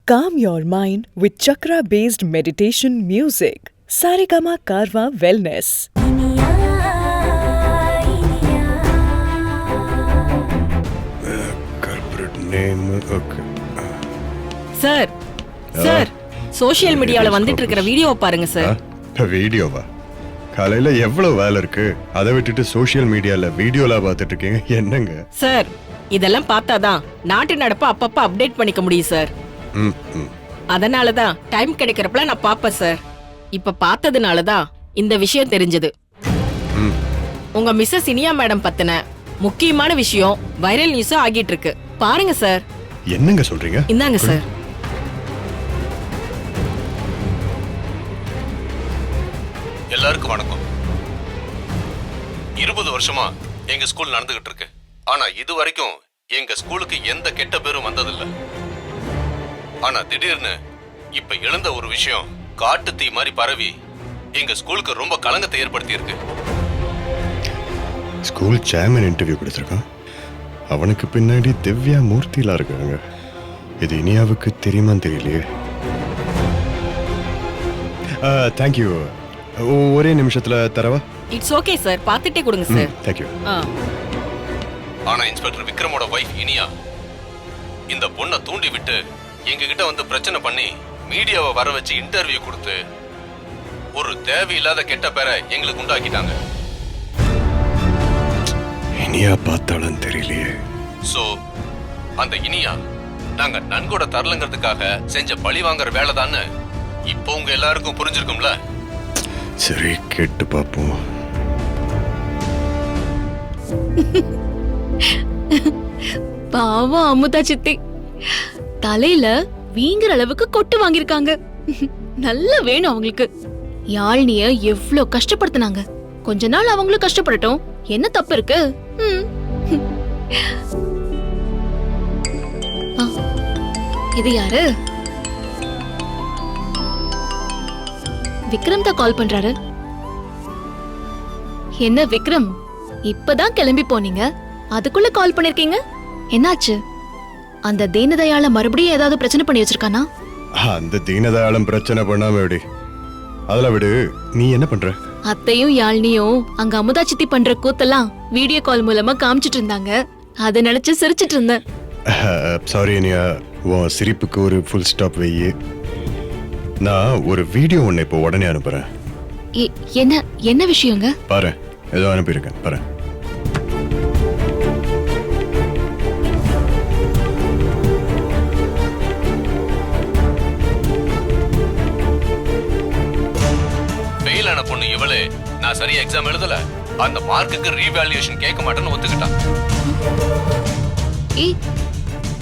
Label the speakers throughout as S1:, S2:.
S1: Calm your mind with chakra-based meditation music. Saregama Karwa Wellness.
S2: Corporate name, okay.
S3: Sir sir social மீடியால வந்துட்டு இருக்கிற video பாருங்க sir.
S2: வீடியோவா? காலையில எவ்வளவு வேலை இருக்கு, அதை விட்டுட்டு சோஷியல் மீடியால வீடியோல பார்த்துட்டு இருக்கீங்க, என்னங்க
S3: சார்? இதெல்லாம் பார்த்தாதான் நாட்டு நடப்பு அப்பப்ப அப்டேட் பண்ணிக்க முடியும் சார். அதனாலதான் டைம் கிடைக்கிறப்பல நான் பாப்பேன் சார். இப்ப பார்த்ததுனாலதான் இந்த விஷயம் தெரிஞ்சது. உங்க மிஸ்ஸஸ் இனியா மேடம் பத்தின முக்கியமான விஷயம் வைரல் நியூஸ் ஆகிட்டு இருக்கு, பாருங்க சார்.
S2: என்னங்க சொல்றீங்க?
S3: இந்தாங்க சார்.
S4: எல்லாருக்கும் வணக்கம். 20 வருஷமா எங்க ஸ்கூல் நடந்துகிட்டு இருக்கு. ஆனா இது வரைக்கும் எங்க ஸ்கூலுக்கு எந்த கெட்ட பேரும் வந்ததில்ல. ஆனா திடீர்னு இப்ப எழுந்த ஒரு விஷயம் காட்டு தீ மாதிரி பரவி எங்க ஸ்கூலுக்கு ரொம்ப களங்கத்தை ஏற்படுத்தி இருக்கு.
S2: ஸ்கூல் சேர்மன் இன்டர்வியூ கொடுத்திருக்கான். அவனுக்கு பின்னாடி திவ்யா மூர்த்திலாம் இருக்காங்க. இது இனியாவுக்கு தெரியுமா தெரியலையே. தேங்க்யூ. ஒரே நிமிஷத்துல தரவா?
S3: இட்ஸ் ஓகே சார், பார்த்துட்டே கொடுங்க சார்.
S2: தேங்க்யூ.
S4: ஆனா இன்ஸ்பெக்டர் விக்ரமோட வைஃப் இனியா இந்த பொண்ணை தூண்டி விட்டு எங்க கிட்ட வந்து பிரச்சனை பண்ணி மீடியாவை வர வச்சு இன்டர்வியூ கொடுத்து ஒரு தேவையில்லாத கெட்ட பேரை எங்களுக்கு உண்டாக்கிட்டாங்க.
S2: இனியா பார்த்தாலும் தெரியலையே.
S4: சோ அந்த இனியா நாங்க நன்கொடை தரலங்கிறதுக்காக செஞ்ச பழி வாங்குற வேலைதான்னு இப்போ உங்க எல்லாருக்கும் புரிஞ்சிருக்கும்ல.
S2: சரி, கேட்டு பாப்போம்.
S5: பாவம் அமுதா சித்தி, தலையில வீங்குற அளவுக்கு கொட்டு வாங்கிருக்காங்க. நல்லா வேணும் அவங்களுக்கு. யாழ்னிய எவ்ளோ கஷ்டப்படுத்தினாங்க. கொஞ்ச நாள் அவங்களும் கஷ்டப்படட்டும், என்ன தப்பு இருக்கு? இது யாரு? விக்ரம் தான் கால் பண்றாரு. என்ன விக்ரம், இப்பதான் கிளம்பி போனீங்க, அதுக்குள்ள கால் பண்ணிருக்கீங்க? என்னாச்சு? அந்த தீனதயாள மறுபடியும் ஏதாவது பிரச்சனை பண்ணி வச்சிருக்கானா?
S2: அந்த தீனதயாளம் பிரச்சனை பண்ணாம விடு, அதெல்லாம் விடு. நீ என்ன பண்ற?
S5: அத்தையும் யாழ்னியும் அங்க அமுதா சித்தி பண்ற கூத்தெல்லாம் வீடியோ கால் மூலமா காமிச்சிட்டு இருந்தாங்க. அதை நினைச்சு சிரிச்சிட்டு இருந்தேன்.
S2: சாரி இனியா, உன் சிரிப்புக்கு ஒரு ஃபுல் ஸ்டாப் வெய்யு. நான் ஒரு வீடியோ ஒன்னு இப்போ உடனே அனுப்புறேன்.
S5: என்ன என்ன விஷயங்க?
S2: பாரு, ஏதோ அனுப்பியிருக்கேன் பாரு.
S4: ஃபெயில் ஆன பொண்ணு இவளே நான் சரியா எக்ஸாம் எழுதல, அந்த மார்க்குக்கு ரீவேல்யூவேஷன் கேட்க மாட்டேன்னு ஒத்துக்கிட்டான்.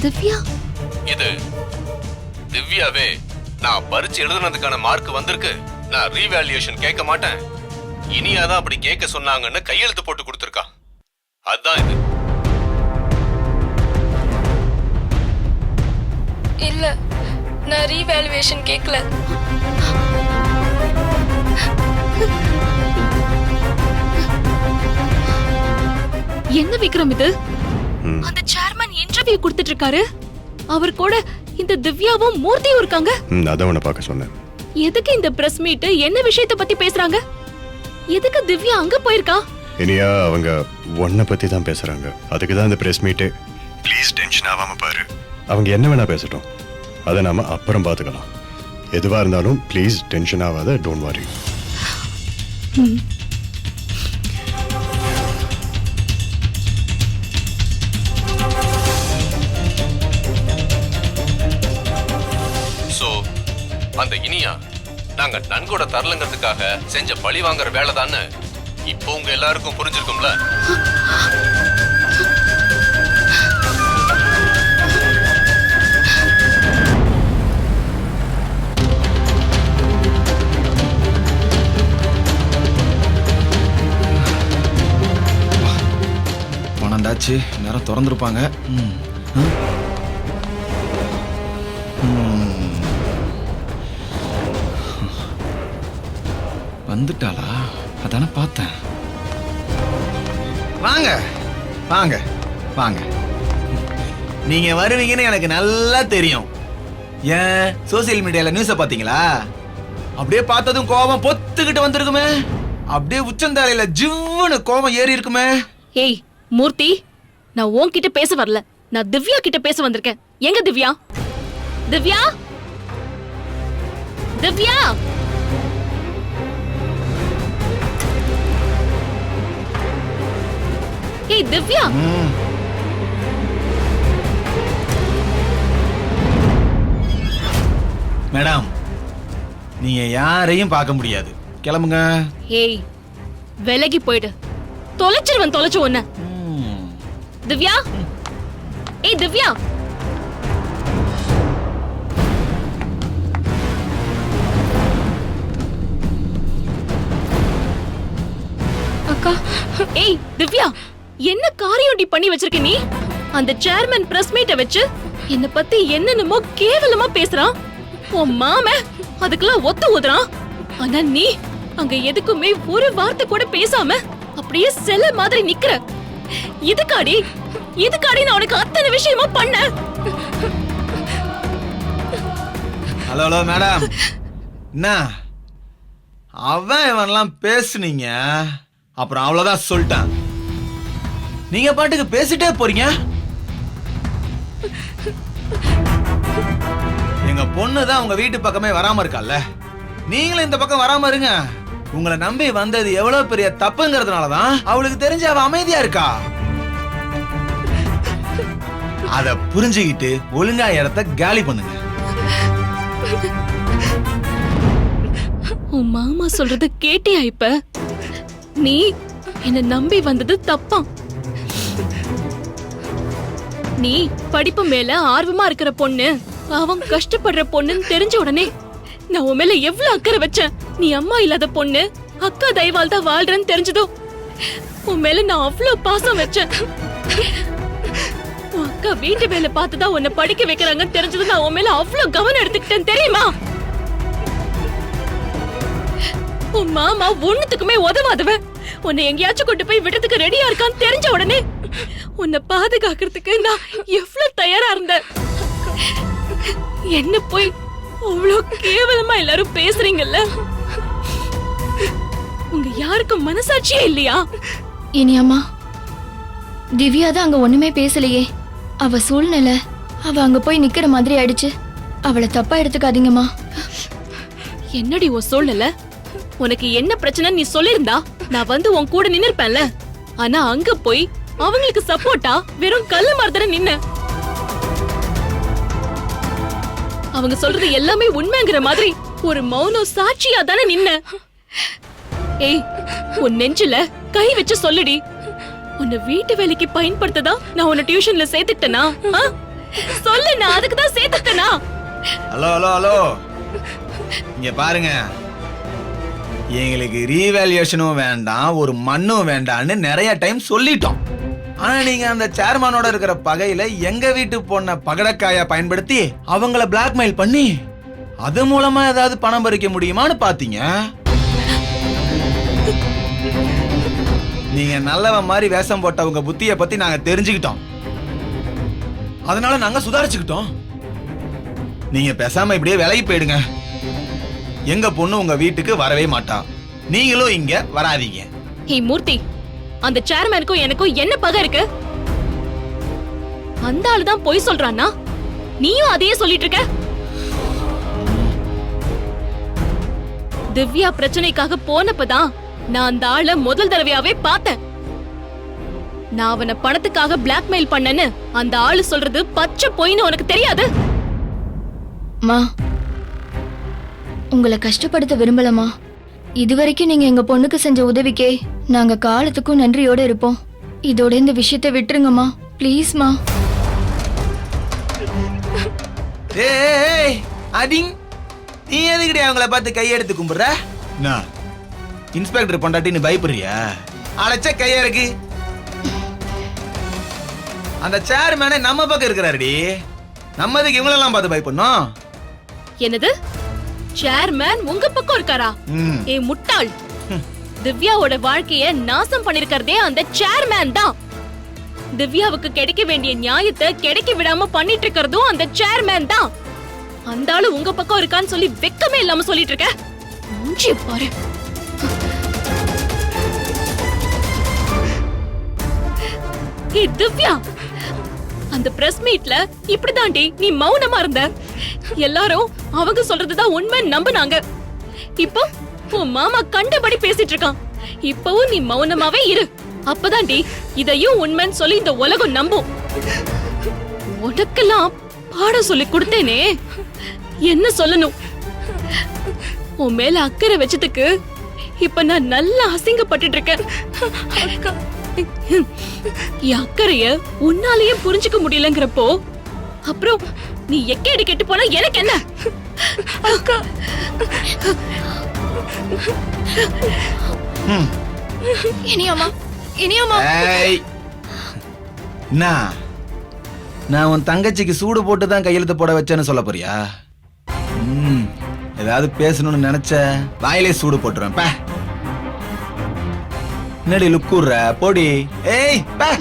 S5: திவ்யா?
S4: இது திவ்யாவே நான் பரிச்சு எழுதுனதுக்கான மார்க் வந்திருக்கு, நான் ரீவேல்யூவேஷன் கேட்க மாட்டேன், இனியாதான் அப்படி கேட்க சொன்னாங்கன்னு கையெழுத்து போட்டு கொடுத்திருக்கா. அதான் இது.
S5: இல்ல, நான் ரீவேல்யூவேஷன் கேட்கல. என்ன விக்ரம் இது? அந்த சேர்மன் இன்டர்வியூ கொடுத்துட்டு இருக்காரு. அவர் கூட இந்த திவ்யாவும் மூர்த்தியும் இருக்காங்க.
S2: அத உன்னை பார்க்க சொன்னேன்.
S5: எதுக்கு இந்த பிரஸ் மீட்? என்ன விஷயத்தை பத்தி பேசுறாங்க? எதுக்கு திவ்யா அங்க போயிருக்கா?
S2: இனியா அவங்க உன்னை பத்தி தான் பேசுறாங்க, அதுக்கு தான் இந்த பிரஸ் மீட். ப்ளீஸ் டென்ஷன் ஆகாம பாரு. அவங்க என்ன வேணா பேசட்டும், அதை நாம அப்புறம் பாத்துக்கலாம். எதுவா இருந்தாலும் ப்ளீஸ் டென்ஷன் ஆகாத, டோன்ட் வரி.
S4: அந்த இனியா நாங்க நன்கொடை தரலங்கிறதுக்காக செஞ்ச பழி வாங்குற வேலைதான்னு இப்போ உங்க எல்லாருக்கும் புரிஞ்சிருக்கும்ல.
S6: பணந்தாச்சு, நேரம் திறந்துருப்பாங்க. வந்துட்டாளா? அதான பார்த்தேன்.
S7: வாங்க வாங்க வாங்க. நீங்க வருவீங்கன்னு எனக்கு நல்லா தெரியும்.
S6: ஏன் சோசியல் மீடியால நியூஸ பாத்தீங்களா? அப்படியே பார்த்ததும் கோபம் பொத்துக்கிட்டு வந்திருக்குமே. அப்படியே உச்சந்தாலையில ஜிவ்வுன்னு கோபம் ஏறி இருக்குமே.
S5: ஏய் மூர்த்தி, நான் உன்கிட்ட பேச வரல, நான் திவ்யா கிட்ட பேச வந்திருக்கேன். எங்க திவ்யா? திவ்யா, திவ்யா, ஏய் திவ்யா.
S6: மேடம், நீங்க யாரையும் பார்க்க முடியாது, கிளம்புங்க.
S5: ஏய் விலகி போயிடு, தொலைச்சிருவன் தொலைச்சு ஒன்ன. திவ்யா, ஏய் திவ்யா. அக்கா, ஏய் திவ்யா, என்ன காரியம் பண்ணி வச்சிருக்க நீ? அந்த சேர்மன் பிரஸ் மீட்ட வச்சு என்ன பத்தி என்னென்னமோ கேவலமா பேசுறான். உன் மாம அதுக்கெல்லாம் ஒத்து ஊதுறான். ஆனா நீ அங்க எதுக்குமே ஒரு வார்த்தை கூட பேசாம அப்படியே செல்ல மாதிரி நிக்கிற. இதுக்காடி நான் உனக்கு அத்தனை விஷயமா பண்ண.
S6: ஹலோ ஹலோ மேடம், என்ன அவன் இவன்லாம் பேசுனீங்க, அப்புறம் அவ்வளவுதான் சொல்லிட்டான். நீங்க பாட்டுக்கு பேசிட்டே போறீங்க. எங்க பொண்ணு தான் உங்க வீட்டு பக்கமே வராம இருக்கால, நீங்களும் இந்த பக்கம் வராம இருங்க. உங்களை நம்பி வந்தது எவ்வளவு பெரிய தப்புங்கிறதுனாலதான் அவளுக்கு தெரிஞ்ச அவ அமைதியா இருக்கா. அத புரிஞ்சுக்கிட்டு ஒழுங்கா இடத்த காலி பண்ணுங்க.
S5: உன் மாமா சொல்றது கேட்டியா? இப்ப நீ என்ன நம்பி வந்தது தப்பா? நீ படிப்பு மேல ஆர்வமா இருக்கிற பொண்ணு, அவன் கஷ்டப்படுற பொண்ணுன்னு தெரிஞ்ச உடனே நான் உன் மேல எவ்வளவு அக்கறை வச்சேன். நீ அம்மா இல்லாத பொண்ணு, அக்கா தயவால் தான் வாழ்றன்னு தெரிஞ்சதோ உன் மேல நான் அவ்வளவு பாசம் வச்சேன். உன் அக்கா வீட்டு வேலை பார்த்துதான் உன்னை படிக்க வைக்கிறாங்கன்னு தெரிஞ்சது நான் உன் மேல அவ்வளவு கவனம் எடுத்துக்கிட்டேன் தெரியுமா? உன் மாமா ஒண்ணுத்துக்குமே உதவாதவன். உன்னை எங்கேயாச்சும் கொண்டு போய் விடுறதுக்கு ரெடியா இருக்கான்னு தெரிஞ்ச உடனே உன்னை பாதுகாக்கிறதுக்கு நான் எவ்வளவு தயாரா இருந்தேன். என்ன போய் அவ்வளவு கேவலமா எல்லாரும் பேசுறீங்கல்ல? உங்க யாருக்கும் மனசாட்சியே இல்லையா?
S7: இனி அம்மா, திவ்யா தான் அங்க ஒண்ணுமே பேசலையே. அவ சூழ்நிலை அவ அங்க போய் நிக்கிற மாதிரி ஆயிடுச்சு. அவளை தப்பா எடுத்துக்காதீங்கம்மா.
S5: என்னடி உன் சூழ்நிலை? உனக்கு என்ன பிரச்சனை நீ சொல்லிருந்தா நான் வந்து உன் கூட நின்னு இருப்பேன்ல. ஆனா அங்க போய் அவங்களுக்கு சப்போர்ட்டா வெறும் கல்லு மரத்துல நின்ன. அவங்க சொல்றது எல்லாமே உண்மைங்கிற மாதிரி ஒரு மௌனம் சாட்சியா தானே நின்ன. ஏய், உன் நெஞ்சில கை வச்சு சொல்லுடி, உன்னை வீட்டு வேலைக்கு பயன்படுத்ததா நான் உன்னை டியூஷன்ல சேர்த்துட்டேனா? சொல்லு, நான் அதுக்கு தான் சேர்த்துட்டேனா?
S6: ஹலோ ஹலோ ஹலோ, இங்க பாருங்க, எங்களுக்கு ரீவேல்யூஷனும் வேண்டாம், ஒரு மண்ணும் வேண்டாம்னு நிறைய டைம் சொல்லிட்டோம். ஆனா நீங்க அந்த சேர்மனோட இருக்கிற பகையில எங்க வீட்டு பொண்ண பகடக்காயா பயன்படுத்தி அவங்கள பிளாக்மெயில் பண்ணி அது மூலமா ஏதாவது பணம் பறிக்க முடியுமான்னு பாத்தீங்க. நீங்க நல்லவன் மாதிரி வேஷம் போட்டவங்க புத்திய பத்தி நாங்க தெரிஞ்சுக்கிட்டோம். அதனால நாங்க சுதாரிச்சுக்கிட்டோம். நீங்க பேசாம இப்படியே விலகி போயிடுங்க. எங்க பொண்ணு உங்க வீட்டுக்கு வரவே மாட்டா, நீங்களும் இங்க வராதீங்க.
S5: ஹே மூர்த்தி, அந்த சேர்மேனுக்கும் எனக்கும் என்ன பகை இருக்கு? அந்த ஆளுதான் பொய் சொல்றானா? நீயும் அதையே சொல்லிட்டு இருக்க. திவ்யா பிரச்சனைக்காக போனப்பதான் நான் அந்த ஆளை முதல் தடவையாவே பார்த்தேன். நான் அவனை பணத்துக்காக பிளாக்மெயில் பண்ணேன்னு அந்த ஆளு சொல்றது பச்சை பொய்ன்னு உனக்கு தெரியாது?
S7: மா, உங்களை கஷ்டப்படுத்த விரும்பலமா. இதுவரைக்கும் நீங்க எங்க பொண்ணுக்கு செஞ்ச உதவிக்கே நாங்க காலத்துக்கும் நன்றியோட இருப்போம். இதோட இந்த விஷயத்தை விட்டுருங்கம்மா, ப்ளீஸ்மா.
S6: ஏய் அடிங், நீ எதுக்கிட்டே அவங்கள பார்த்து கையெடுத்து கும்பிடுற? இன்ஸ்பெக்டர் பொண்டாட்டின்னு பயப்படுறியா? அழைச்ச கையா இருக்கு. அந்த சேர்மேனே நம்ம பக்கம் இருக்கிறாருடி, நம்மதுக்கு இவங்களெல்லாம் பார்த்து பயப்படணும்.
S5: என்னது? சேர்மேன் உங்க பக்கம் இருக்காரா? ஏ முட்டாள், திவ்யாவோட வாழ்க்கைய நாசம் பண்ணிருக்கிறதே அந்த சேர்மேன் தான். திவ்யாவுக்கு கிடைக்க வேண்டிய நியாயத்தை கிடைக்க விடாம பண்ணிட்டு இருக்கிறதும் அந்த சேர்மேன் தான். அந்த ஆளு உங்க பக்கம் இருக்கான்னு சொல்லி வெக்கமே இல்லாம சொல்லிட்டு இருக்க. மூஞ்சிய பாரு. ஏய் திவ்யா, அந்த பிரஸ் மீட்ல இப்படிதாண்டி நீ மௌனமா இருந்த. எல்லாரும் அவங்க சொல்றதுதான் உண்மை நம்புனாங்க. இப்போ உன் மாமா கண்டபடி பேசிட்டு இருக்கான். இப்பவும் நீ மௌனமாவே இரு. அப்பதாண்டி இதையும் உண்மைன்னு சொல்லி இந்த உலகம் நம்பும். உனக்கெல்லாம் பாடம் சொல்லி கொடுத்தேனே, என்ன சொல்லணும்? உன் மேல அக்கறை வச்சதுக்கு இப்ப நான் நல்லா அசிங்கப்பட்டுட்டு இருக்கேன். என் அக்கறைய உன்னாலேயே புரிஞ்சுக்க முடியலங்கிறப்போ அப்புறம் நீ எக்கேடு கெட்டு போனா எனக்கு என்ன? அக்கா,
S7: இனியாமா, இனியாமா.
S6: ஏய், நான் உன் தங்கச்சிக்கு சூடு போட்டு தான் கையெழுத்து போட வச்சேன்னு சொல்ல போறியா? ஏதாவது பேசணும்னு நினைச்ச வாயிலே சூடு போட்டுருவேன். பே, என்னடி லுக்குற போடி. ஏய் பே.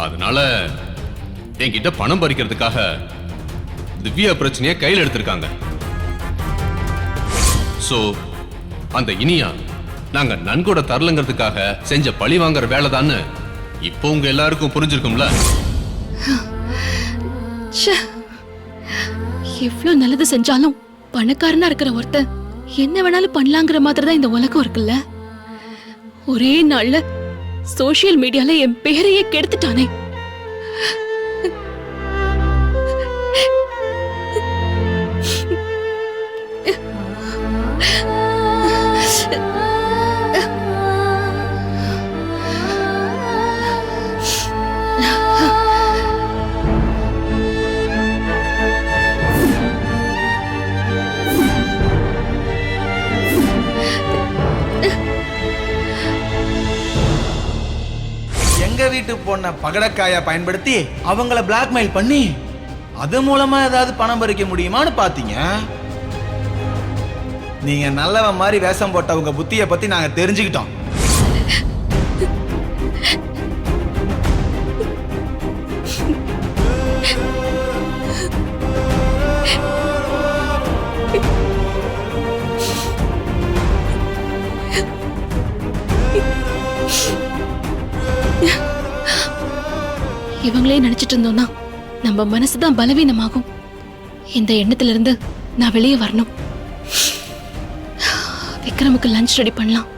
S4: அதனால என்கிட்ட பணம் பறிக்கிறதுக்காக திவ்யா பிரச்சனையை கையில் எடுத்திருக்காங்க. சோ அந்த இனியா நாங்க நன்கொடை தரலங்கிறதுக்காக செஞ்ச பழி வாங்குற வேலைதான்னு இப்போ உங்க எல்லாருக்கும் புரிஞ்சிருக்கும்ல.
S5: எவ்வளவு நல்லது செஞ்சாலும் பணக்காரனா இருக்கிற ஒருத்தன் என்ன வேணாலும் பண்ணலாங்கிற மாதிரி தான் இந்த உலகம் இருக்குல்ல. ஒரே நாள்ல சோசியல் மீடியால என் பேரையே கெடுத்துட்டானே.
S6: எங்க வீட்டு பொண்ண பகடக்காயா பயன்படுத்தி அவங்கள பிளாக்மெயில் பண்ணி அது மூலமா ஏதாவது பணம் பறிக்க முடியுமான்னு பாத்தீங்க. நீங்க நல்லவன் மாதிரி வேஷம் போட்ட உங்க புத்திய பத்தி நாங்க தெரிஞ்சுக்கிட்டோம்.
S5: இவங்களே நினைச்சிட்டு இருந்தோம்னா நம்ம மனசுதான் பலவீனமாகும். இந்த எண்ணத்துல இருந்து நான் வெளியே வரணும். விக்ரமுக்கு லஞ்ச் ரெடி பண்ணலாம்.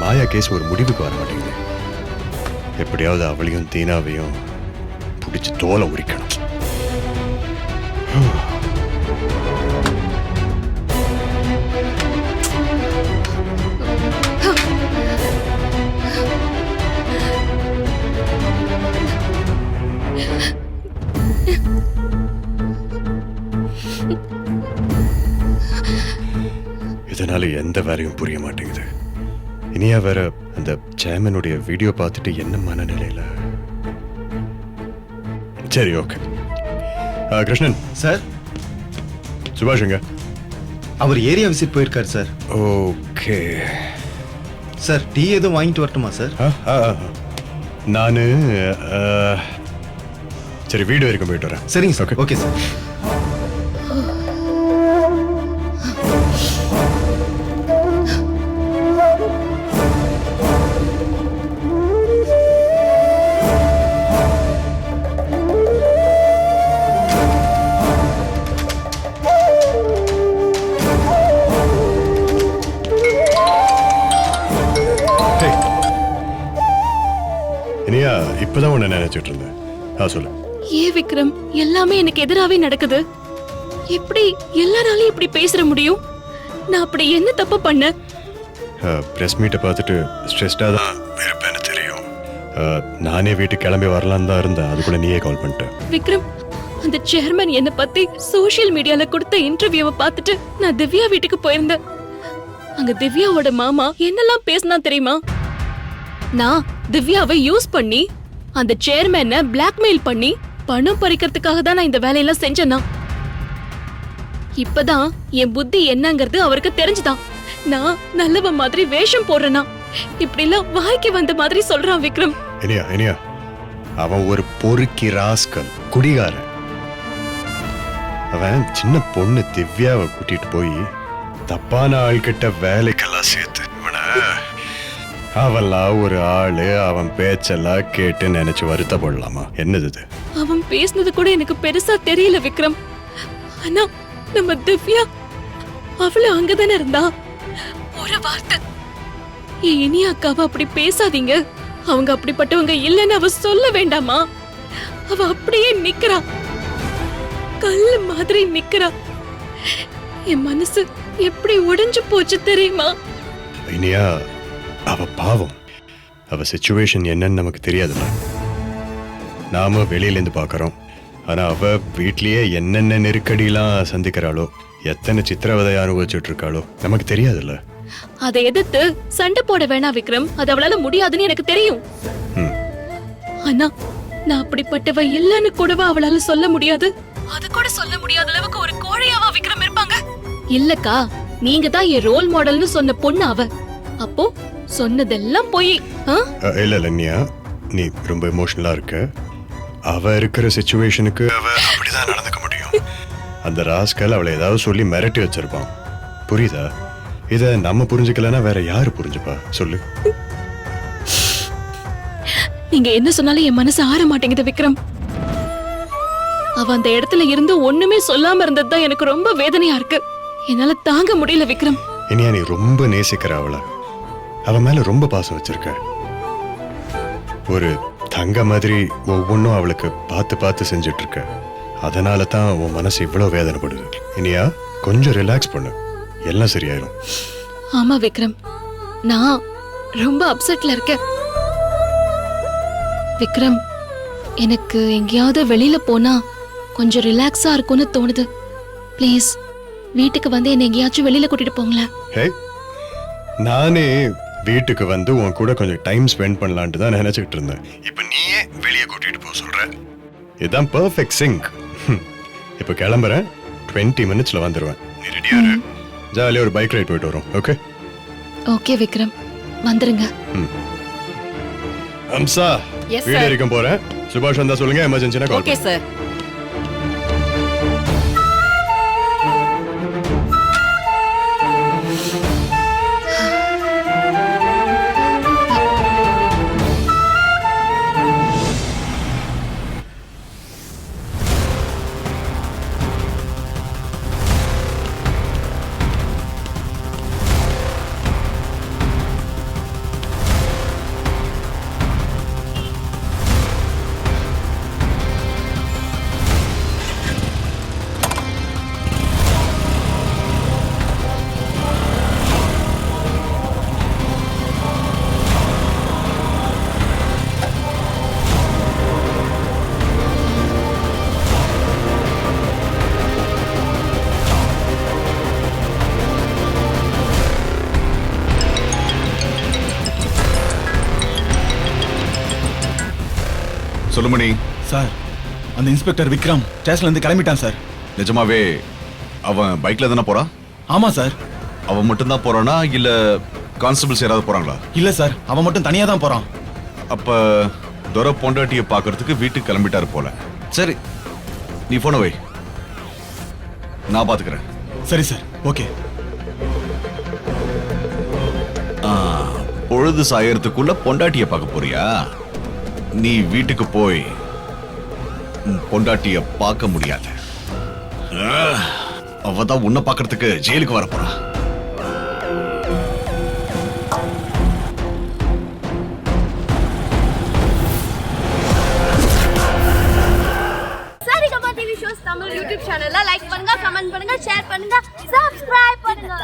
S2: மாயா கேஸ் ஒரு முடிவுக்கு வர மாட்டேங்குது. எப்படியாவது அவளையும் தீனாவையும் பிடிச்சி தோலை உரிக்கணும். இதனால எந்த வேலையும் புரிய மாட்டேங்குது. இனியா வேற அந்த சேர்மனுடைய வீடியோ பார்த்துட்டு என்ன மனநிலையில. சரி, ஓகே. கிருஷ்ணன்
S8: சார்,
S2: சுபாஷுங்க
S8: அவர் ஏரியா விசிட் போயிருக்காரு சார்.
S2: ஓகே
S8: சார், டீ எதுவும் வாங்கிட்டு வரட்டுமா சார்?
S2: நான் சரி வீடு வரைக்கும் போயிட்டு வரேன்.
S8: சரிங்க sir. Okay sir.
S2: Hey. Iniya இப்பதான் உன்னை நினைச்சிட்டு இருந்தேன். சொல்லு.
S5: ஏன் விக்ரம் எல்லாமே எனக்கு எதிராவே நடக்குது? எப்படி எல்லாராலையும் இப்படி பேச முடியும்? நான் அப்படி என்ன தப்பு பண்ண?
S2: பிரஸ் மீட்டை பார்த்துட்டு ஸ்ட்ரெஸ்டாக தான் இருப்பேன்னு தெரியும். நானே வீட்டுக்கு கிளம்பி வரலான்னு தான் இருந்தேன். அதுக்குள்ள நீயே கால் பண்ணிட்ட.
S5: விக்ரம், அந்த சேர்மன் என்ன பத்தி சோஷியல் மீடியால கொடுத்த இன்டர்வியூவை பார்த்துட்டு நான் திவ்யா வீட்டுக்கு போயிருந்தேன். அங்க திவ்யாவோட மாமா என்னெல்லாம் பேசினா தெரியுமா? நான் திவ்யாவை யூஸ் பண்ணி அந்த சேர்மேனை பிளாக்மெயில் பண்ணி பணம் பறிக்கிறதுக்காக தான் நான் இந்த வேலையெல்லாம் செஞ்சேனா. இப்பதான் என் புத்தி என்னங்கிறது அவருக்கு தெரிஞ்சுதான். நான் நல்லவ மாதிரி வேஷம் போடுறேனா இப்படி எல்லாம் வாய்க்கு வந்த மாதிரி சொல்றான் விக்ரம்.
S2: இனியா இனியா அவன் ஒரு பொறுக்கி ராஸ்கல், குடிகாரன். அவன் சின்ன பொண்ணு திவ்யாவை கூட்டிட்டு போய் தப்பான ஆள்கிட்ட வேலைக்கெல்லாம் சேர்த்து இவனை அவெல்லாம் ஒரு ஆளு, அவன் பேச்செல்லாம் கேட்டு நினைச்சு வருத்தப்படலாமா? என்னது இது?
S5: அவன் பேசினது கூட எனக்கு பெருசா தெரியல விக்ரம். ஆனா நம்ம திவ்யா அவளும் அங்கதானே இருந்தா. ஒரு வார்த்தை இனி அக்காவை அப்படி பேசாதீங்க, அவங்க அப்படிப்பட்டவங்க இல்லைன்னு அவ சொல்ல வேண்டாமா? அவ அப்படியே நிக்கிறா, கல்லு மாதிரி நிக்கிறா. என் மனசு எப்படி உடைஞ்சு போச்சு தெரியுமா?
S2: இனியா அவ பாவம். அவ சிச்சுவேஷன் என்னன்னு நமக்கு தெரியாதுல்ல. நாம வெளியிலேருந்து பார்க்கறோம். ஆனா அவ வீட்லயே என்னென்ன நெருக்கடியெல்லாம் சந்திக்கிறாளோ, எத்தனை சித்திரவதை அனுபவிச்சுட்டு இருக்காளோ நமக்கு தெரியாதுல்ல.
S5: அதை எதிர்த்து சண்டை போட வேணாம் விக்ரம், அது அவளால முடியாதுன்னு எனக்கு தெரியும். ஆனா நான் அப்படிப்பட்டவ இல்லன்னு கூடவா அவளால சொல்ல முடியாது? அது கூட சொல்ல முடியாத அளவுக்கு ஒரு கோழையாவா விக்ரம் இருப்பாங்க? இல்லக்கா, நீங்க தான் என் ரோல் மாடல்னு சொன்ன பொண்ணு அவ. அப்போ சொன்னதெல்லாம் போய்
S2: இல்ல லன்யா, நீ ரொம்ப எமோஷனலா இருக்க. அவ இருக்கிற சிச்சுவேஷனுக்கு அவ அப்படிதான் நடந்துக்க முடியும். அந்த ராஸ்கல் அவளை ஏதாவது சொல்லி மிரட்டி வச்சிருப்பான். புரியுதா? இத நம்ம புரிஞ்சுக்கலன்னா வேற யாரு புரிஞ்சுப்பா? சொல்லு.
S5: நீங்க என்ன சொன்னாலும் என் மனசு ஆற மாட்டேங்குது விக்ரம். அவ அந்த இடத்துல இருந்து ஒண்ணுமே சொல்லாம இருந்ததுதான் எனக்கு ரொம்ப வேதனையா இருக்கு. என்னால தாங்க முடியல விக்ரம்.
S2: இனியா நீ ரொம்ப நேசிக்கிற அவளை, அவன் மேல ரொம்ப பாசம் வச்சிருக்க. ஒரு தங்க மாதிரி ஒவ்வொன்றும் அவளுக்கு பார்த்து பார்த்து செஞ்சுட்டு இருக்க. அதனால தான் உன் மனசு இவ்வளவு வேதனைப்படுது. இனியா கொஞ்சம் ரிலாக்ஸ் பண்ணு, எல்லாம் சரியாயிரும்.
S5: ஆமா விக்ரம், நான் ரொம்ப அப்செட்ல இருக்கேன். விக்ரம், எனக்கு எங்கேயாவது வெளியில போனா கொஞ்சம் ரிலாக்ஸா இருக்கும்னு தோணுது. ப்ளீஸ் வீட்டுக்கு வந்து என்ன எங்கேயாச்சும் வெளியில கூட்டிட்டு போங்களேன்.
S2: ஹே, நானே வீட்டுக்கு வந்து உன் கூட கொஞ்சம் டைம் ஸ்பெண்ட் பண்ணலான்ட்டு தான் நினைச்சிட்டு இருந்தேன். இப்போ நீயே வெளியே கூட்டிட்டு போக சொல்ற. இதுதான் பெர்ஃபெக்ட் சிங்க். இப்போ கிளம்புறேன், 20 மினிட்ஸ்ல வந்துடுவேன். நீ ரெடியா இரு, ஜாலியா ஒரு பைக் ரைட் போயிட்டு வரோம். ஓகே?
S5: ஓகே விக்ரம், வந்துருங்க.
S2: அம்சா,
S3: Yes,
S2: வீடு
S3: sir.
S2: வரைக்கும் போறேன். சுபாஷ் வந்தா சொல்லுங்க, எமர்ஜென்சினா கால்
S3: ஓகே சார்.
S9: சொல்லுமணி.
S6: சார், அந்த இன்ஸ்பெக்டர் விக்ரம் ஸ்டேஷன்ல இருந்து கிளம்பிட்டான் சார்.
S9: நிஜமாவே அவன் பைக்ல தானே போறான்?
S6: ஆமா சார்.
S9: அவன் மட்டும் தான் போறானா இல்ல கான்ஸ்டபிள்ஸ் யாராவது போறாங்களா?
S6: இல்ல சார், அவன் மட்டும் தனியா தான் போறான்.
S9: அப்ப துரை பொண்டாட்டியை பாக்குறதுக்கு வீட்டுக்கு கிளம்பிட்டாரு போல. சரி நீ போன வை, நான் பாத்துக்கிறேன்.
S6: சரி சார், ஓகே.
S9: பொழுது சாயறதுக்குள்ள பொண்டாட்டிய பார்க்க போறியா? நீ வீட்டுக்கு போய் உன் பொண்டாட்டிய பார்க்க முடியாது. அவதான் உன்னை பார்க்கறதுக்கு ஜெயிலுக்கு வர போறா.
S10: Saregama TV shows Tamil YouTube சேனல்ல லைக் பண்ணுங்க, கமெண்ட் பண்ணுங்க, ஷேர் பண்ணுங்க, சப்ஸ்கிரைப் பண்ணுங்க.